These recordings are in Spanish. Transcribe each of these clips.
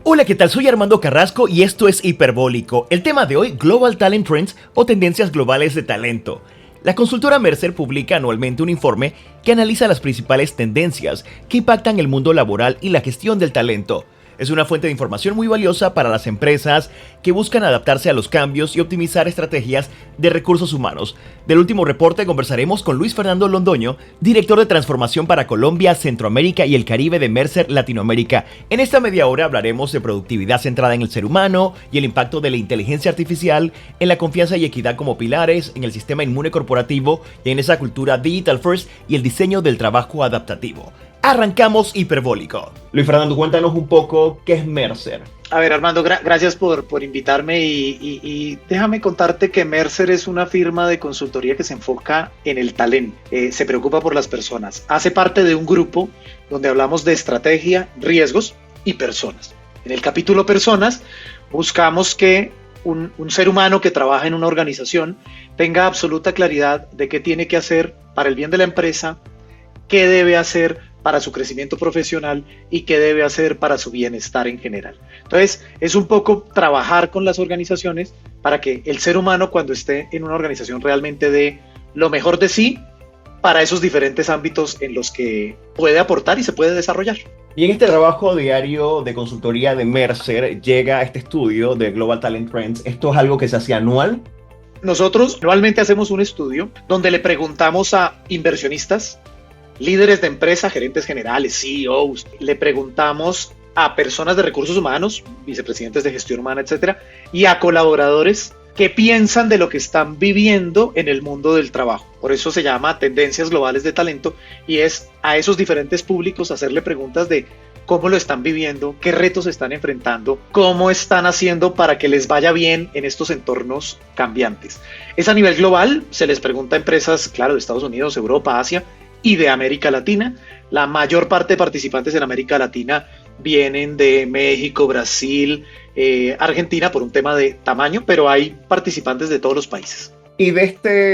Hola, ¿qué tal? Soy Armando Carrasco y esto es Hiperbólico. El tema de hoy, Global Talent Trends o tendencias globales de talento. La consultora Mercer publica anualmente un informe que analiza las principales tendencias que impactan el mundo laboral y la gestión del talento. Es una fuente de información muy valiosa para las empresas que buscan adaptarse a los cambios y optimizar estrategias de recursos humanos. Del último reporte conversaremos con Luis Fernando Londoño, director de transformación para Colombia, Centroamérica y el Caribe de Mercer Latinoamérica. En esta media hora hablaremos de productividad centrada en el ser humano y el impacto de la inteligencia artificial en la confianza y equidad como pilares, en el sistema inmune corporativo y en esa cultura digital first y el diseño del trabajo adaptativo. Arrancamos Hiperbólico. Luis Fernando, cuéntanos un poco qué es Mercer. A ver, Armando, gracias por invitarme y déjame contarte que Mercer es una firma de consultoría que se enfoca en el talento, se preocupa por las personas, hace parte de un grupo donde hablamos de estrategia, riesgos y personas. En el capítulo personas buscamos que un ser humano que trabaja en una organización tenga absoluta claridad de qué tiene que hacer para el bien de la empresa, qué debe hacer para su crecimiento profesional y qué debe hacer para su bienestar en general. Entonces, es un poco trabajar con las organizaciones para que el ser humano cuando esté en una organización realmente dé lo mejor de sí para esos diferentes ámbitos en los que puede aportar y se puede desarrollar. Y en este trabajo diario de consultoría de Mercer llega este estudio de Global Talent Trends. ¿Esto es algo que se hace anual? Nosotros anualmente hacemos un estudio donde le preguntamos a inversionistas, líderes de empresa, gerentes generales, CEOs, le preguntamos a personas de recursos humanos, vicepresidentes de gestión humana, etcétera, y a colaboradores qué piensan de lo que están viviendo en el mundo del trabajo. Por eso se llama Tendencias Globales de Talento y es a esos diferentes públicos hacerle preguntas de cómo lo están viviendo, qué retos están enfrentando, cómo están haciendo para que les vaya bien en estos entornos cambiantes. Es a nivel global, se les pregunta a empresas, claro, de Estados Unidos, Europa, Asia, y de América Latina. La mayor parte de participantes en América Latina vienen de México, Brasil, Argentina por un tema de tamaño, pero hay participantes de todos los países. Y de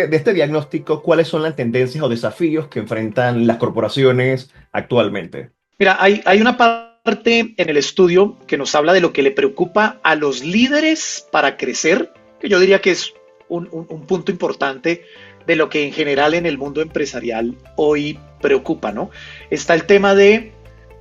este diagnóstico, ¿cuáles son las tendencias o desafíos que enfrentan las corporaciones actualmente? Mira, hay una parte en el estudio que nos habla de lo que le preocupa a los líderes para crecer, que yo diría que es un punto importante de lo que en general en el mundo empresarial hoy preocupa, ¿no? Está el tema de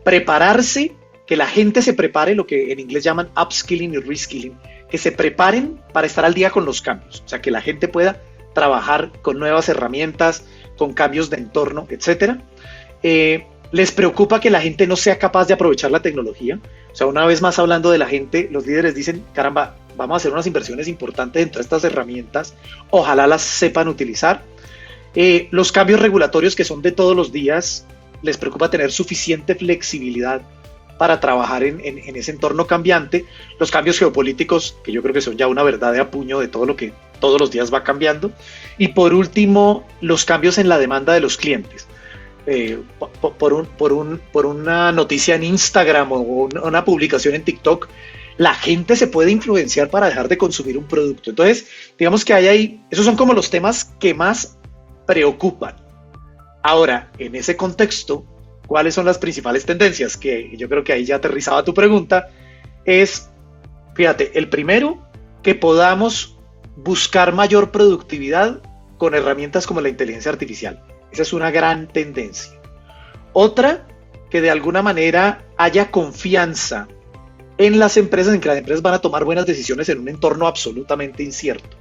prepararse, que la gente se prepare, lo que en inglés llaman upskilling y reskilling, que se preparen para estar al día con los cambios, o sea, que la gente pueda trabajar con nuevas herramientas, con cambios de entorno, etcétera. Les preocupa que la gente no sea capaz de aprovechar la tecnología. O sea, una vez más hablando de la gente, los líderes dicen, caramba, vamos a hacer unas inversiones importantes en todas estas herramientas, ojalá las sepan utilizar. Los cambios regulatorios que son de todos los días, les preocupa tener suficiente flexibilidad para trabajar en ese entorno cambiante. Los cambios geopolíticos, que yo creo que son ya una verdad de apuño de todo lo que todos los días va cambiando. Y por último, los cambios en la demanda de los clientes. Por una noticia en Instagram o una publicación en TikTok, la gente se puede influenciar para dejar de consumir un producto. Entonces, digamos que esos son como los temas que más preocupan. Ahora, en ese contexto, ¿cuáles son las principales tendencias? Que yo creo que ahí ya aterrizaba tu pregunta, es, fíjate, el primero, que podamos buscar mayor productividad con herramientas como la inteligencia artificial. Esa es una gran tendencia. Otra, que de alguna manera haya confianza en las empresas, en que las empresas van a tomar buenas decisiones en un entorno absolutamente incierto.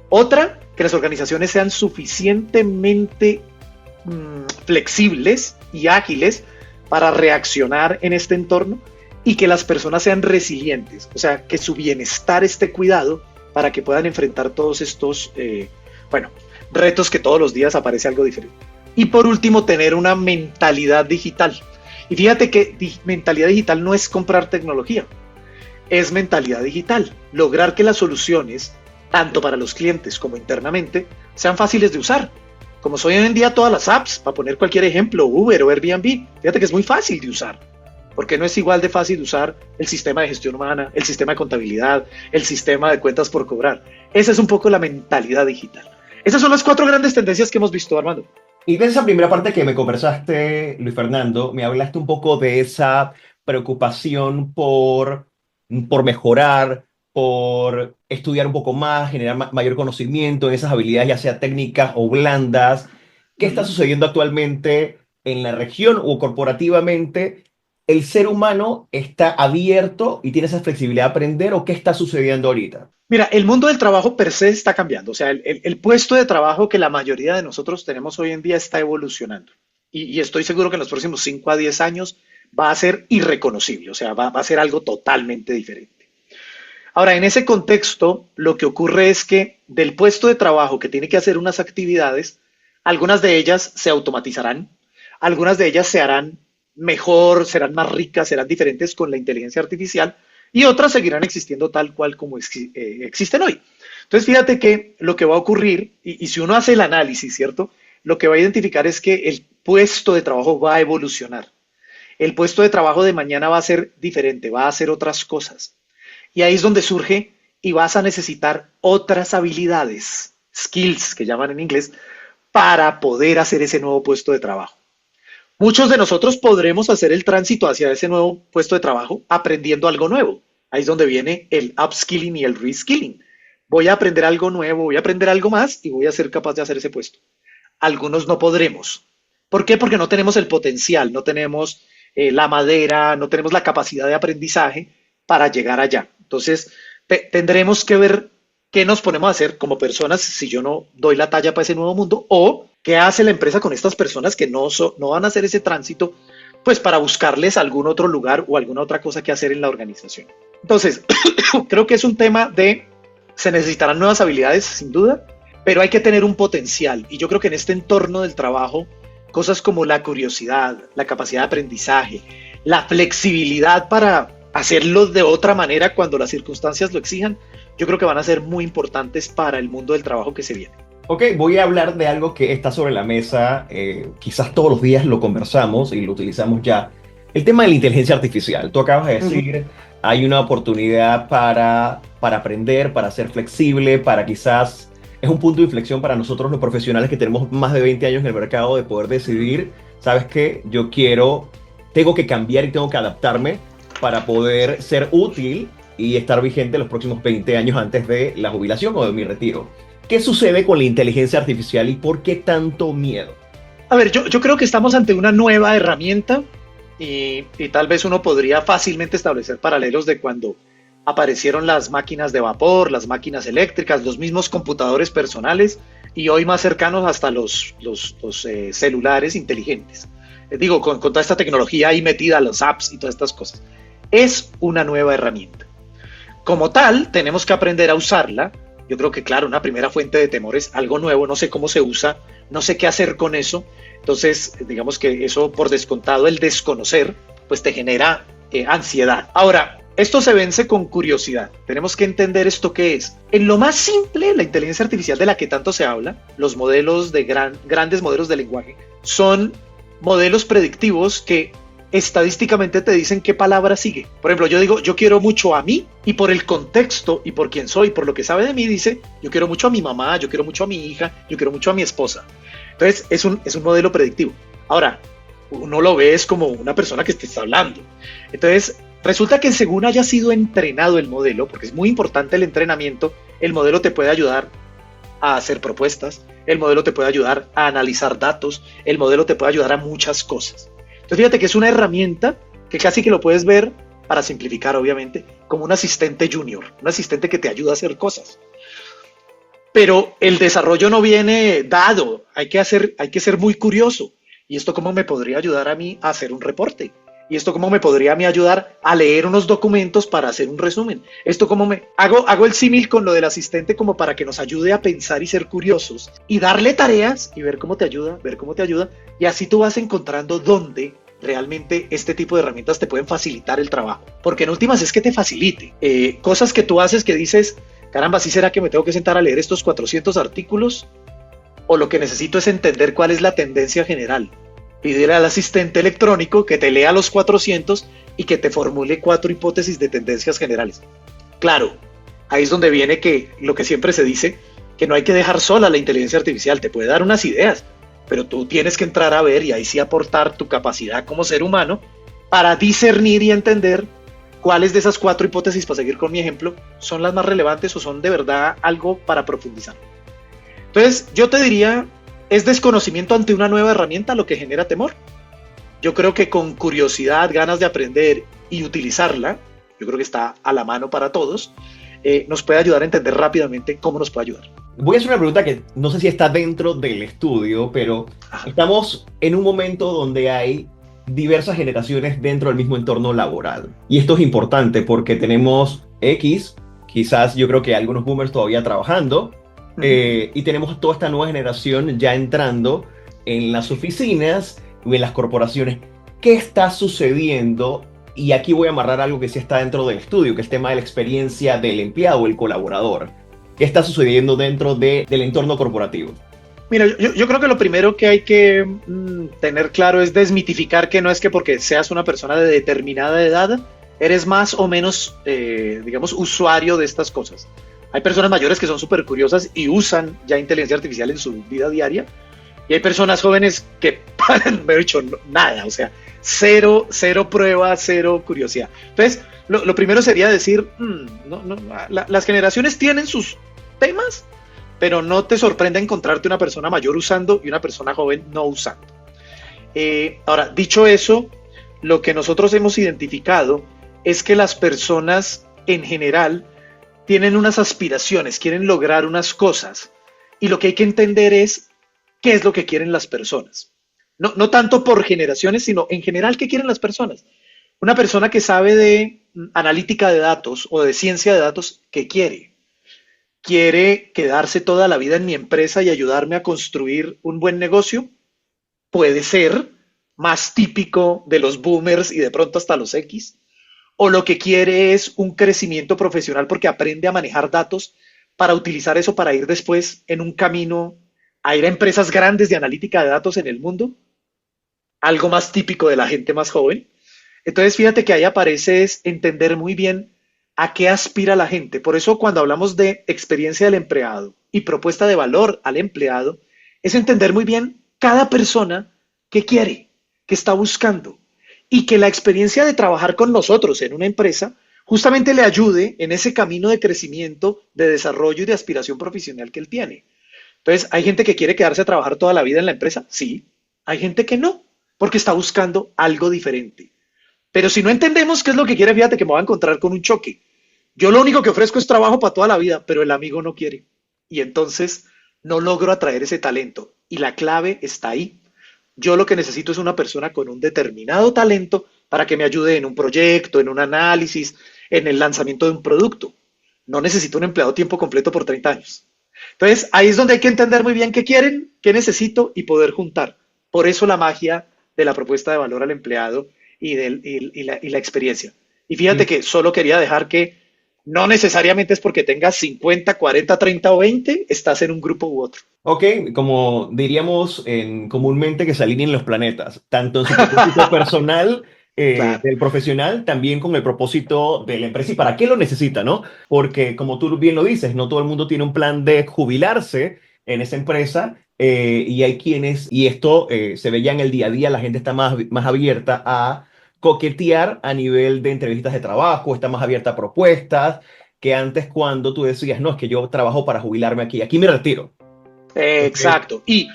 Otra, que las organizaciones sean suficientemente flexibles y ágiles para reaccionar en este entorno y que las personas sean resilientes, o sea, que su bienestar esté cuidado para que puedan enfrentar todos estos, retos que todos los días aparece algo diferente. Y por último, tener una mentalidad digital. Y fíjate que mentalidad digital no es comprar tecnología, es mentalidad digital. Lograr que las soluciones, tanto para los clientes como internamente, sean fáciles de usar. Como son hoy en día todas las apps, para poner cualquier ejemplo, Uber o Airbnb, fíjate que es muy fácil de usar. Porque no es igual de fácil de usar el sistema de gestión humana, el sistema de contabilidad, el sistema de cuentas por cobrar. Esa es un poco la mentalidad digital. Esas son las 4 grandes tendencias que hemos visto, Armando. Y de esa primera parte que me conversaste, Luis Fernando, me hablaste un poco de esa preocupación por mejorar, por estudiar un poco más, generar mayor conocimiento en esas habilidades, ya sea técnicas o blandas. ¿Qué está Ujú. sucediendo actualmente en la región o corporativamente? ¿El ser humano está abierto y tiene esa flexibilidad de aprender o qué está sucediendo ahorita? Mira, el mundo del trabajo per se está cambiando. O sea, el puesto de trabajo que la mayoría de nosotros tenemos hoy en día está evolucionando. Y estoy seguro que en los próximos 5 a 10 años va a ser irreconocible. O sea, va a ser algo totalmente diferente. Ahora, en ese contexto, lo que ocurre es que del puesto de trabajo que tiene que hacer unas actividades, algunas de ellas se automatizarán, algunas de ellas se harán mejor, serán más ricas, serán diferentes con la inteligencia artificial y otras seguirán existiendo tal cual como existen hoy. Entonces, fíjate que lo que va a ocurrir, y si uno hace el análisis, ¿cierto? Lo que va a identificar es que el puesto de trabajo va a evolucionar. El puesto de trabajo de mañana va a ser diferente, va a hacer otras cosas. Y ahí es donde surge y vas a necesitar otras habilidades, skills que llaman en inglés, para poder hacer ese nuevo puesto de trabajo. Muchos de nosotros podremos hacer el tránsito hacia ese nuevo puesto de trabajo aprendiendo algo nuevo. Ahí es donde viene el upskilling y el reskilling. Voy a aprender algo nuevo, voy a aprender algo más y voy a ser capaz de hacer ese puesto. Algunos no podremos. ¿Por qué? Porque no tenemos el potencial, no tenemos la madera, no tenemos la capacidad de aprendizaje para llegar allá. Entonces, tendremos que ver qué nos ponemos a hacer como personas si yo no doy la talla para ese nuevo mundo o qué hace la empresa con estas personas que no van a hacer ese tránsito, pues para buscarles algún otro lugar o alguna otra cosa que hacer en la organización. Entonces, creo que es un tema de, se necesitarán nuevas habilidades, sin duda, pero hay que tener un potencial. Y yo creo que en este entorno del trabajo, cosas como la curiosidad, la capacidad de aprendizaje, la flexibilidad para hacerlo de otra manera cuando las circunstancias lo exijan, yo creo que van a ser muy importantes para el mundo del trabajo que se viene. Ok, voy a hablar de algo que está sobre la mesa, quizás todos los días lo conversamos y lo utilizamos ya. El tema de la inteligencia artificial. Tú acabas de Uh -huh. decir, hay una oportunidad para aprender, para ser flexible, para quizás, es un punto de inflexión para nosotros los profesionales que tenemos más de 20 años en el mercado de poder decidir, ¿sabes qué? Tengo que cambiar y tengo que adaptarme para poder ser útil y estar vigente los próximos 20 años antes de la jubilación o de mi retiro. ¿Qué sucede con la inteligencia artificial y por qué tanto miedo? A ver, yo creo que estamos ante una nueva herramienta y tal vez uno podría fácilmente establecer paralelos de cuando aparecieron las máquinas de vapor, las máquinas eléctricas, los mismos computadores personales y hoy más cercanos hasta los celulares inteligentes. Digo, con toda esta tecnología ahí metida, los apps y todas estas cosas. Es una nueva herramienta. Como tal, tenemos que aprender a usarla. Yo creo que, claro, una primera fuente de temor es algo nuevo, no sé cómo se usa, no sé qué hacer con eso. Entonces, digamos que eso, por descontado, el desconocer, pues te genera ansiedad. Ahora, esto se vence con curiosidad. Tenemos que entender esto qué es. En lo más simple, la inteligencia artificial de la que tanto se habla, los modelos de grandes modelos de lenguaje, son modelos predictivos que estadísticamente te dicen qué palabra sigue. Por ejemplo, yo digo, yo quiero mucho a mí, y por el contexto y por quién soy, por lo que sabe de mí, dice, yo quiero mucho a mi mamá, yo quiero mucho a mi hija, yo quiero mucho a mi esposa. Entonces, es un modelo predictivo. Ahora, uno lo ve es como una persona que te está hablando. Entonces, resulta que según haya sido entrenado el modelo, porque es muy importante el entrenamiento, el modelo te puede ayudar a hacer propuestas, el modelo te puede ayudar a analizar datos, el modelo te puede ayudar a muchas cosas. Entonces fíjate que es una herramienta que casi que lo puedes ver, para simplificar obviamente, como un asistente junior, un asistente que te ayuda a hacer cosas. Pero el desarrollo no viene dado, hay que ser muy curioso. ¿Y esto cómo me podría ayudar a mí a hacer un reporte? ¿Y esto cómo me podría a mí ayudar a leer unos documentos para hacer un resumen? ¿Esto cómo me hago el símil con lo del asistente como para que nos ayude a pensar y ser curiosos y darle tareas y ver cómo te ayuda, y así tú vas encontrando dónde realmente este tipo de herramientas te pueden facilitar el trabajo, porque en últimas es que te facilite cosas que tú haces que dices, caramba, ¿sí será que me tengo que sentar a leer estos 400 artículos? O lo que necesito es entender cuál es la tendencia general. Pídele al asistente electrónico que te lea los 400 y que te formule 4 hipótesis de tendencias generales. Claro, ahí es donde viene que lo que siempre se dice, que no hay que dejar sola la inteligencia artificial, te puede dar unas ideas, pero tú tienes que entrar a ver y ahí sí aportar tu capacidad como ser humano para discernir y entender cuáles de esas 4 hipótesis, para seguir con mi ejemplo, son las más relevantes o son de verdad algo para profundizar. Entonces, yo te diría, es desconocimiento ante una nueva herramienta lo que genera temor. Yo creo que con curiosidad, ganas de aprender y utilizarla, yo creo que está a la mano para todos, nos puede ayudar a entender rápidamente cómo nos puede ayudar. Voy a hacer una pregunta que no sé si está dentro del estudio, pero estamos en un momento donde hay diversas generaciones dentro del mismo entorno laboral. Y esto es importante porque tenemos X, quizás yo creo que algunos boomers todavía trabajando, y tenemos toda esta nueva generación ya entrando en las oficinas y en las corporaciones. ¿Qué está sucediendo? Y aquí voy a amarrar algo que sí está dentro del estudio, que es el tema de la experiencia del empleado, el colaborador. ¿Qué está sucediendo dentro del entorno corporativo? Mira, yo creo que lo primero que hay que tener claro es desmitificar que no es que porque seas una persona de determinada edad, eres más o menos, digamos, usuario de estas cosas. Hay personas mayores que son súper curiosas y usan ya inteligencia artificial en su vida diaria. Y hay personas jóvenes que, me he dicho, nada, o sea, cero prueba, cero curiosidad. Entonces, lo primero sería decir, las generaciones tienen sus temas, pero no te sorprende encontrarte una persona mayor usando y una persona joven no usando. Ahora, dicho eso, lo que nosotros hemos identificado es que las personas en general tienen unas aspiraciones, quieren lograr unas cosas, y lo que hay que entender es qué es lo que quieren las personas. No tanto por generaciones, sino en general qué quieren las personas. Una persona que sabe de analítica de datos o de ciencia de datos, ¿qué quiere? ¿Quiere quedarse toda la vida en mi empresa y ayudarme a construir un buen negocio? Puede ser más típico de los boomers y de pronto hasta los X. O lo que quiere es un crecimiento profesional porque aprende a manejar datos para utilizar eso para ir después en un camino a ir a empresas grandes de analítica de datos en el mundo. Algo más típico de la gente más joven. Entonces, fíjate que ahí aparece es entender muy bien a qué aspira la gente. Por eso, cuando hablamos de experiencia del empleado y propuesta de valor al empleado, es entender muy bien cada persona qué quiere, qué está buscando, y que la experiencia de trabajar con nosotros en una empresa justamente le ayude en ese camino de crecimiento, de desarrollo y de aspiración profesional que él tiene. Entonces, ¿hay gente que quiere quedarse a trabajar toda la vida en la empresa? Sí. Hay gente que no, porque está buscando algo diferente. Pero si no entendemos qué es lo que quiere, fíjate que me voy a encontrar con un choque. Yo lo único que ofrezco es trabajo para toda la vida, pero el amigo no quiere. Y entonces no logro atraer ese talento. Y la clave está ahí. Yo lo que necesito es una persona con un determinado talento para que me ayude en un proyecto, en un análisis, en el lanzamiento de un producto. No necesito un empleado tiempo completo por 30 años. Entonces, ahí es donde hay que entender muy bien qué quieren, qué necesito y poder juntar. Por eso la magia de la propuesta de valor al empleado y la experiencia. Y fíjate que solo quería dejar que no necesariamente es porque tengas 50, 40, 30 o 20, estás en un grupo u otro. Ok, como diríamos comúnmente que se alineen los planetas, tanto en su propósito personal, Claro. del profesional, también con el propósito de la empresa y para qué lo necesita, ¿no? Porque como tú bien lo dices, no todo el mundo tiene un plan de jubilarse en esa empresa, y hay quienes, y esto se ve ya en el día a día, la gente está más abierta a coquetear a nivel de entrevistas de trabajo, está más abierta a propuestas que antes cuando tú decías, no, es que yo trabajo para jubilarme aquí me retiro. Okay. Exacto. Y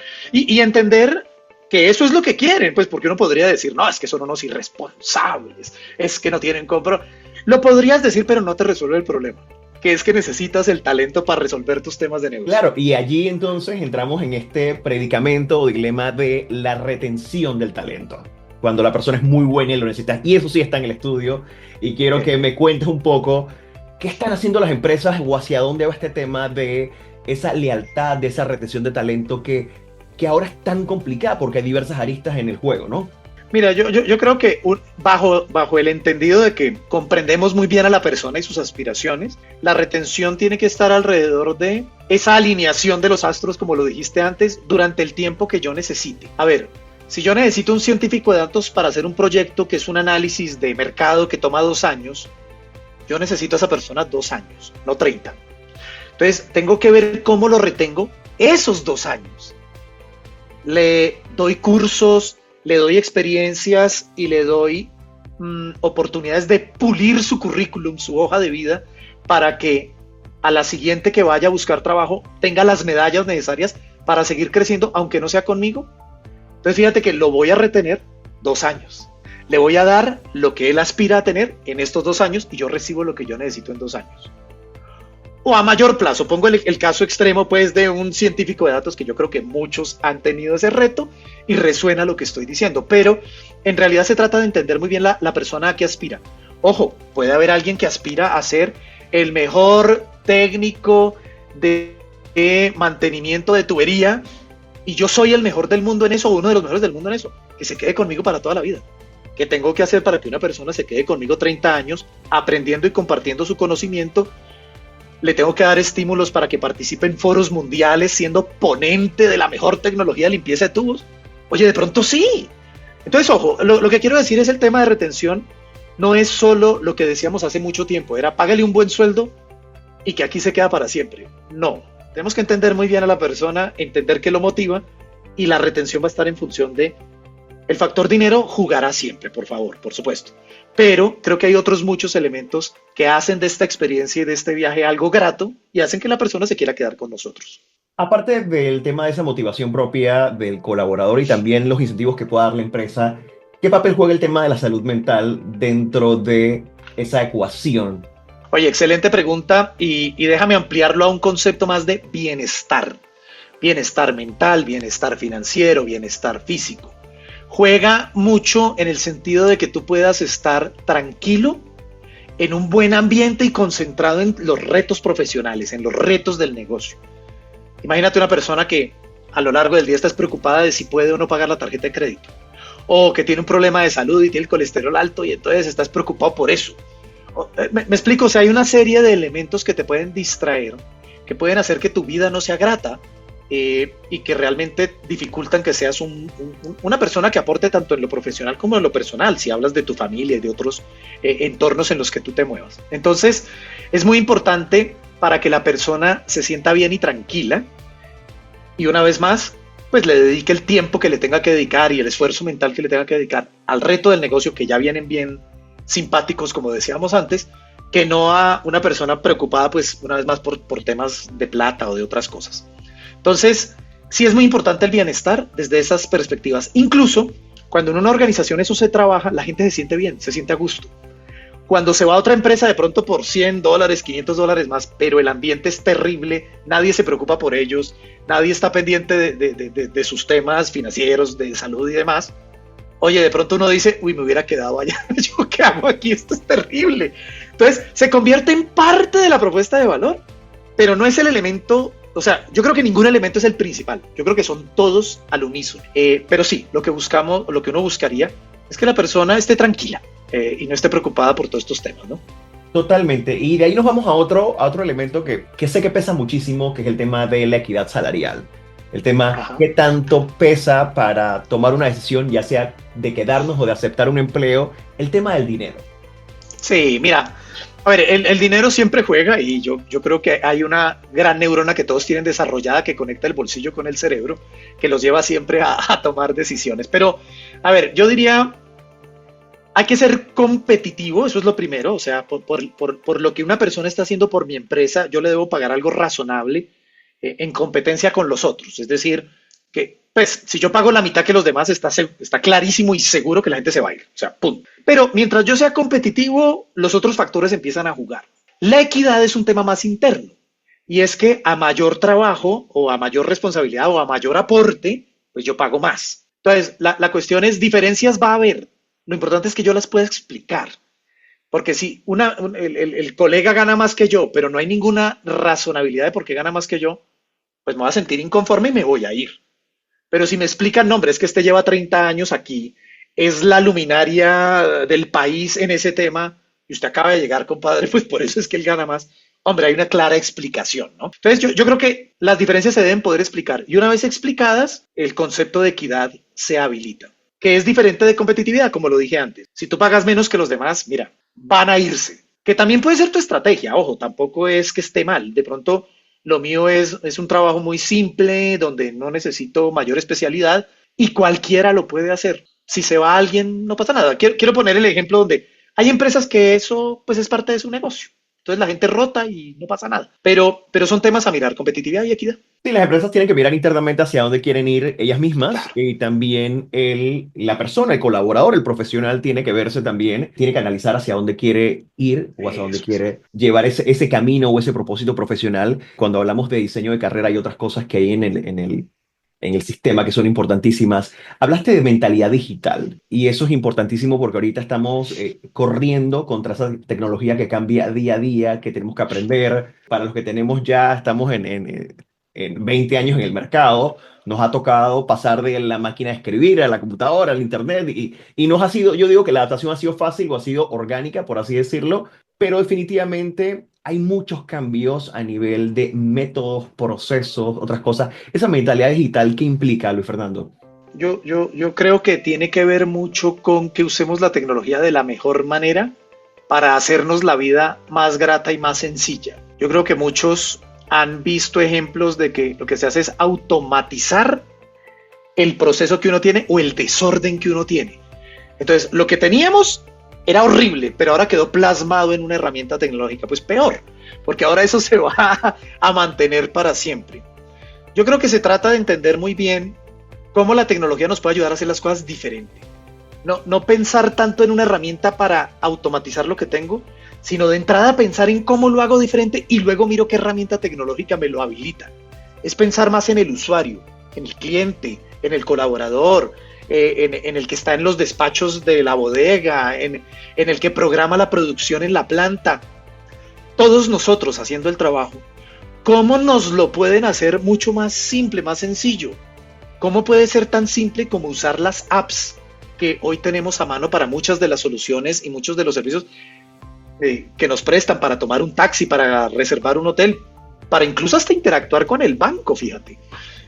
entender que eso es lo que quieren, pues porque uno podría decir, no, es que son unos irresponsables, es que no tienen compro. Lo podrías decir, pero no te resuelve el problema, que es que necesitas el talento para resolver tus temas de negocio. Claro, y allí entonces entramos en este predicamento o dilema de la retención del talento. Cuando la persona es muy buena y lo necesitas, y eso sí está en el estudio, y quiero que me cuentes un poco qué están haciendo las empresas o hacia dónde va este tema de esa lealtad, de esa retención de talento que ahora es tan complicada porque hay diversas aristas en el juego, ¿no? Mira, yo creo que bajo el entendido de que comprendemos muy bien a la persona y sus aspiraciones, la retención tiene que estar alrededor de esa alineación de los astros, como lo dijiste antes, durante el tiempo que yo necesite. A ver, si yo necesito un científico de datos para hacer un proyecto que es un análisis de mercado que toma 2 años, yo necesito a esa persona 2 años, no 30. Entonces, tengo que ver cómo lo retengo esos 2 años. Le doy cursos, le doy experiencias y le doy oportunidades de pulir su currículum, su hoja de vida, para que a la siguiente que vaya a buscar trabajo tenga las medallas necesarias para seguir creciendo, aunque no sea conmigo. Entonces fíjate que lo voy a retener 2 años. Le voy a dar lo que él aspira a tener en estos 2 años y yo recibo lo que yo necesito en 2 años. O a mayor plazo, pongo el caso extremo pues de un científico de datos que yo creo que muchos han tenido ese reto y resuena lo que estoy diciendo, pero en realidad se trata de entender muy bien la persona a qué aspira. Ojo, puede haber alguien que aspira a ser el mejor técnico de mantenimiento de tubería y yo soy el mejor del mundo en eso, o uno de los mejores del mundo en eso, que se quede conmigo para toda la vida. ¿Qué tengo que hacer para que una persona se quede conmigo 30 años aprendiendo y compartiendo su conocimiento? Le tengo que dar estímulos para que participe en foros mundiales siendo ponente de la mejor tecnología de limpieza de tubos. Oye, de pronto sí. Entonces, ojo, lo que quiero decir es el tema de retención no es solo lo que decíamos hace mucho tiempo, era págale un buen sueldo y que aquí se queda para siempre. No, tenemos que entender muy bien a la persona, entender qué lo motiva y la retención va a estar en función de el factor dinero jugará siempre, por favor, por supuesto. Pero creo que hay otros muchos elementos que hacen de esta experiencia y de este viaje algo grato y hacen que la persona se quiera quedar con nosotros. Aparte del tema de esa motivación propia del colaborador y también los incentivos que pueda dar la empresa, ¿qué papel juega el tema de la salud mental dentro de esa ecuación? Oye, excelente pregunta y déjame ampliarlo a un concepto más de bienestar. Bienestar mental, bienestar financiero, bienestar físico. Juega mucho en el sentido de que tú puedas estar tranquilo, en un buen ambiente y concentrado en los retos profesionales, en los retos del negocio. Imagínate una persona que a lo largo del día estás preocupada de si puede o no pagar la tarjeta de crédito, o que tiene un problema de salud y tiene el colesterol alto y entonces estás preocupado por eso. Me explico, o sea, hay una serie de elementos que te pueden distraer, que pueden hacer que tu vida no sea grata, y que realmente dificultan que seas una persona que aporte tanto en lo profesional como en lo personal, si hablas de tu familia y de otros entornos en los que tú te muevas. Entonces, es muy importante para que la persona se sienta bien y tranquila, y una vez más, pues le dedique el tiempo que le tenga que dedicar y el esfuerzo mental que le tenga que dedicar al reto del negocio, que ya vienen bien simpáticos, como decíamos antes, que no a una persona preocupada, pues una vez más por temas de plata o de otras cosas. Entonces, sí es muy importante el bienestar desde esas perspectivas. Incluso cuando en una organización eso se trabaja, la gente se siente bien, se siente a gusto. Cuando se va a otra empresa de pronto por $100, $500 más, pero el ambiente es terrible, nadie se preocupa por ellos, nadie está pendiente de sus temas financieros, de salud y demás. Oye, de pronto uno dice, uy, me hubiera quedado allá, ¿yo qué hago aquí? Esto es terrible. Entonces, se convierte en parte de la propuesta de valor, pero no es el elemento. O sea, yo creo que ningún elemento es el principal. Yo creo que son todos al unísono. Pero sí, lo que buscamos, lo que uno buscaría es que la persona esté tranquila y no esté preocupada por todos estos temas, ¿no? Totalmente. Y de ahí nos vamos a otro elemento que sé que pesa muchísimo, que es el tema de la equidad salarial. El tema, Ajá. qué tanto pesa para tomar una decisión, ya sea de quedarnos o de aceptar un empleo, el tema del dinero. Sí, mira, a ver, el dinero siempre juega y yo creo que hay una gran neurona que todos tienen desarrollada que conecta el bolsillo con el cerebro, que los lleva siempre a tomar decisiones. Pero, a ver, yo diría, hay que ser competitivo, eso es lo primero. O sea, por lo que una persona está haciendo por mi empresa, yo le debo pagar algo razonable en competencia con los otros. Es decir, que pues si yo pago la mitad que los demás, está clarísimo y seguro que la gente se va a ir. O sea, pum. Pero mientras yo sea competitivo, los otros factores empiezan a jugar. La equidad es un tema más interno. Y es que a mayor trabajo o a mayor responsabilidad o a mayor aporte, pues yo pago más. Entonces, la cuestión es, diferencias va a haber. Lo importante es que yo las pueda explicar. Porque si el colega gana más que yo, pero no hay ninguna razonabilidad de por qué gana más que yo, pues me voy a sentir inconforme y me voy a ir. Pero si me explican, no, hombre, es que este lleva 30 años aquí, es la luminaria del país en ese tema, y usted acaba de llegar, compadre, pues por eso es que él gana más. Hombre, hay una clara explicación, ¿no? Entonces, yo creo que las diferencias se deben poder explicar, y una vez explicadas, el concepto de equidad se habilita, que es diferente de competitividad, como lo dije antes. Si tú pagas menos que los demás, mira, van a irse. Que también puede ser tu estrategia, ojo, tampoco es que esté mal. De pronto, lo mío es un trabajo muy simple, donde no necesito mayor especialidad y cualquiera lo puede hacer. Si se va alguien, no pasa nada. Quiero poner el ejemplo donde hay empresas que eso pues es parte de su negocio. Entonces la gente rota y no pasa nada. Pero son temas a mirar, competitividad y equidad. Sí, las empresas tienen que mirar internamente hacia dónde quieren ir ellas mismas Claro, y también la persona, el colaborador, el profesional tiene que verse también, tiene que analizar hacia dónde quiere ir o hacia dónde eso es. quiere llevar ese camino o ese propósito profesional. Cuando hablamos de diseño de carrera hay otras cosas que hay en el sistema que son importantísimas. Hablaste de mentalidad digital y eso es importantísimo porque ahorita estamos corriendo contra esa tecnología que cambia día a día, que tenemos que aprender. Para los que tenemos ya, estamos en 20 años en el mercado, nos ha tocado pasar de la máquina de escribir a la computadora, al internet, y nos ha sido, yo digo que la adaptación ha sido fácil o ha sido orgánica, por así decirlo, pero definitivamente hay muchos cambios a nivel de métodos, procesos, otras cosas. Esa mentalidad digital, ¿qué implica, Luis Fernando? Yo creo que tiene que ver mucho con que usemos la tecnología de la mejor manera para hacernos la vida más grata y más sencilla. Yo creo que muchos han visto ejemplos de que lo que se hace es automatizar el proceso que uno tiene o el desorden que uno tiene. Entonces, lo que teníamos era horrible, pero ahora quedó plasmado en una herramienta tecnológica, pues peor, porque ahora eso se va a mantener para siempre. Yo creo que se trata de entender muy bien cómo la tecnología nos puede ayudar a hacer las cosas diferente. No pensar tanto en una herramienta para automatizar lo que tengo, sino de entrada pensar en cómo lo hago diferente y luego miro qué herramienta tecnológica me lo habilita. Es pensar más en el usuario, en el cliente, en el colaborador, en el que está en los despachos de la bodega, en el que programa la producción en la planta. Todos nosotros haciendo el trabajo, ¿cómo nos lo pueden hacer mucho más simple, más sencillo? ¿Cómo puede ser tan simple como usar las apps que hoy tenemos a mano para muchas de las soluciones y muchos de los servicios que nos prestan para tomar un taxi, para reservar un hotel, para incluso hasta interactuar con el banco, fíjate?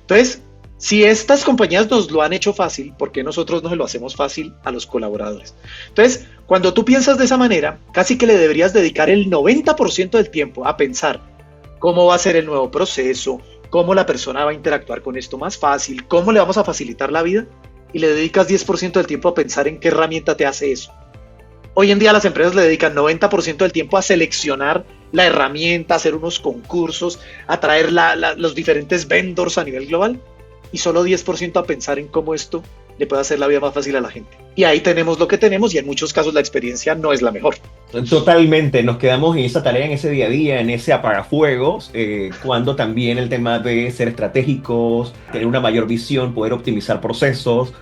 Entonces, si estas compañías nos lo han hecho fácil, ¿por qué nosotros no se lo hacemos fácil a los colaboradores? Entonces, cuando tú piensas de esa manera, casi que le deberías dedicar el 90% del tiempo a pensar cómo va a ser el nuevo proceso, cómo la persona va a interactuar con esto más fácil, cómo le vamos a facilitar la vida, y le dedicas 10% del tiempo a pensar en qué herramienta te hace eso. Hoy en día las empresas le dedican 90% del tiempo a seleccionar la herramienta, a hacer unos concursos, a traer los diferentes vendors a nivel global, y solo 10% a pensar en cómo esto le puede hacer la vida más fácil a la gente. Y ahí tenemos lo que tenemos y en muchos casos la experiencia no es la mejor. Totalmente, nos quedamos en esa tarea, en ese día a día, en ese apagafuegos, cuando también el tema de ser estratégicos, tener una mayor visión, poder optimizar procesos,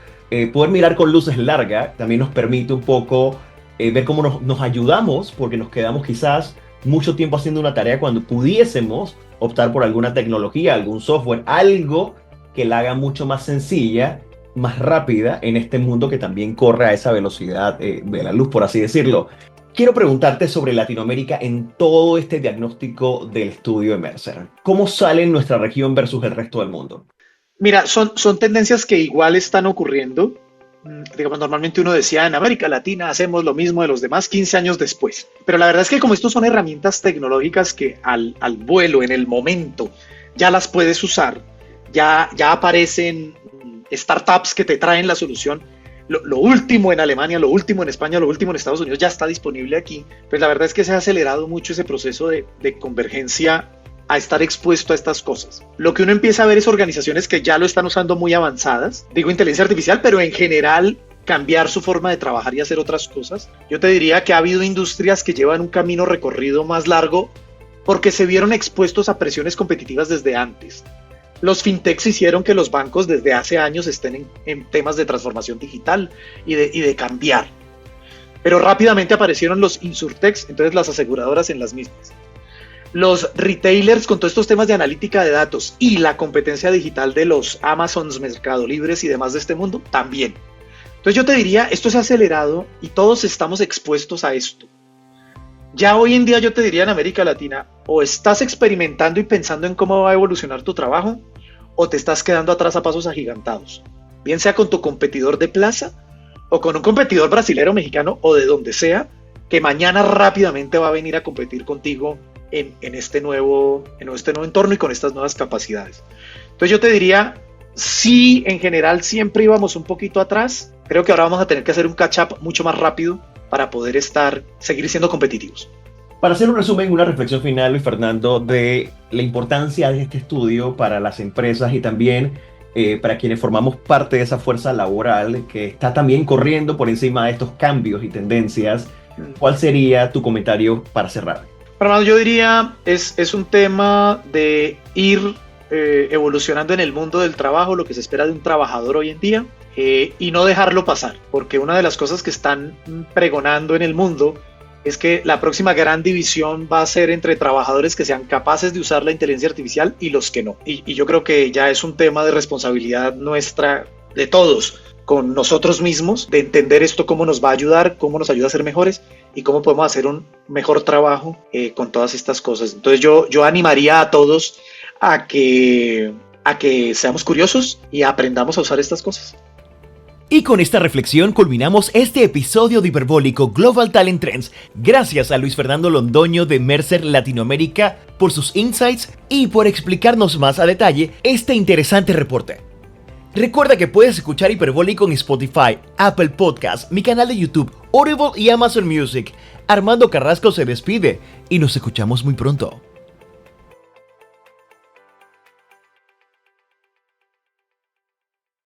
poder mirar con luces largas, también nos permite un poco ver cómo nos ayudamos, porque nos quedamos quizás mucho tiempo haciendo una tarea cuando pudiésemos optar por alguna tecnología, algún software, algo que la haga mucho más sencilla, más rápida en este mundo que también corre a esa velocidad de la luz, por así decirlo. Quiero preguntarte sobre Latinoamérica en todo este diagnóstico del estudio de Mercer. ¿Cómo sale en nuestra región versus el resto del mundo? Mira, son tendencias que igual están ocurriendo. Digamos, normalmente uno decía en América Latina hacemos lo mismo de los demás 15 años después. Pero la verdad es que como estos son herramientas tecnológicas que al vuelo, en el momento, ya las puedes usar, ya aparecen startups que te traen la solución. Lo último en Alemania, lo último en España, lo último en Estados Unidos ya está disponible aquí. Pues la verdad es que se ha acelerado mucho ese proceso de convergencia a estar expuesto a estas cosas. Lo que uno empieza a ver es organizaciones que ya lo están usando muy avanzadas, digo inteligencia artificial, pero en general cambiar su forma de trabajar y hacer otras cosas. Yo te diría que ha habido industrias que llevan un camino recorrido más largo porque se vieron expuestos a presiones competitivas desde antes. Los fintechs hicieron que los bancos desde hace años estén en temas de transformación digital y de cambiar. Pero rápidamente aparecieron los insurtechs, entonces las aseguradoras en las mismas. Los retailers con todos estos temas de analítica de datos y la competencia digital de los Amazons, Mercado Libres y demás de este mundo también. Entonces yo te diría, esto se ha acelerado y todos estamos expuestos a esto. Ya hoy en día yo te diría en América Latina, o estás experimentando y pensando en cómo va a evolucionar tu trabajo, o te estás quedando atrás a pasos agigantados. Bien sea con tu competidor de plaza, o con un competidor brasilero, mexicano, o de donde sea, que mañana rápidamente va a venir a competir contigo en este nuevo entorno y con estas nuevas capacidades. Entonces yo te diría, sí, en general siempre íbamos un poquito atrás, Creo que ahora vamos a tener que hacer un catch-up mucho más rápido para poder seguir siendo competitivos. Para hacer un resumen, una reflexión final, Luis Fernando, de la importancia de este estudio para las empresas y también para quienes formamos parte de esa fuerza laboral que está también corriendo por encima de estos cambios y tendencias, ¿cuál sería tu comentario para cerrar? Hermano, yo diría es un tema de ir evolucionando en el mundo del trabajo, lo que se espera de un trabajador hoy en día, y no dejarlo pasar, porque una de las cosas que están pregonando en el mundo es que la próxima gran división va a ser entre trabajadores que sean capaces de usar la inteligencia artificial y los que no. Y yo creo que ya es un tema de responsabilidad nuestra, de todos, con nosotros mismos, de entender esto, cómo nos va a ayudar, cómo nos ayuda a ser mejores y cómo podemos hacer un mejor trabajo con todas estas cosas. Entonces yo animaría a todos a que seamos curiosos y aprendamos a usar estas cosas. Y con esta reflexión culminamos este episodio de Hiperbólico Global Talent Trends. Gracias a Luis Fernando Londoño de Mercer Latinoamérica por sus insights y por explicarnos más a detalle este interesante reporte. Recuerda que puedes escuchar Hiperbólico en Spotify, Apple Podcasts, mi canal de YouTube, Audible y Amazon Music. Armando Carrasco se despide y nos escuchamos muy pronto.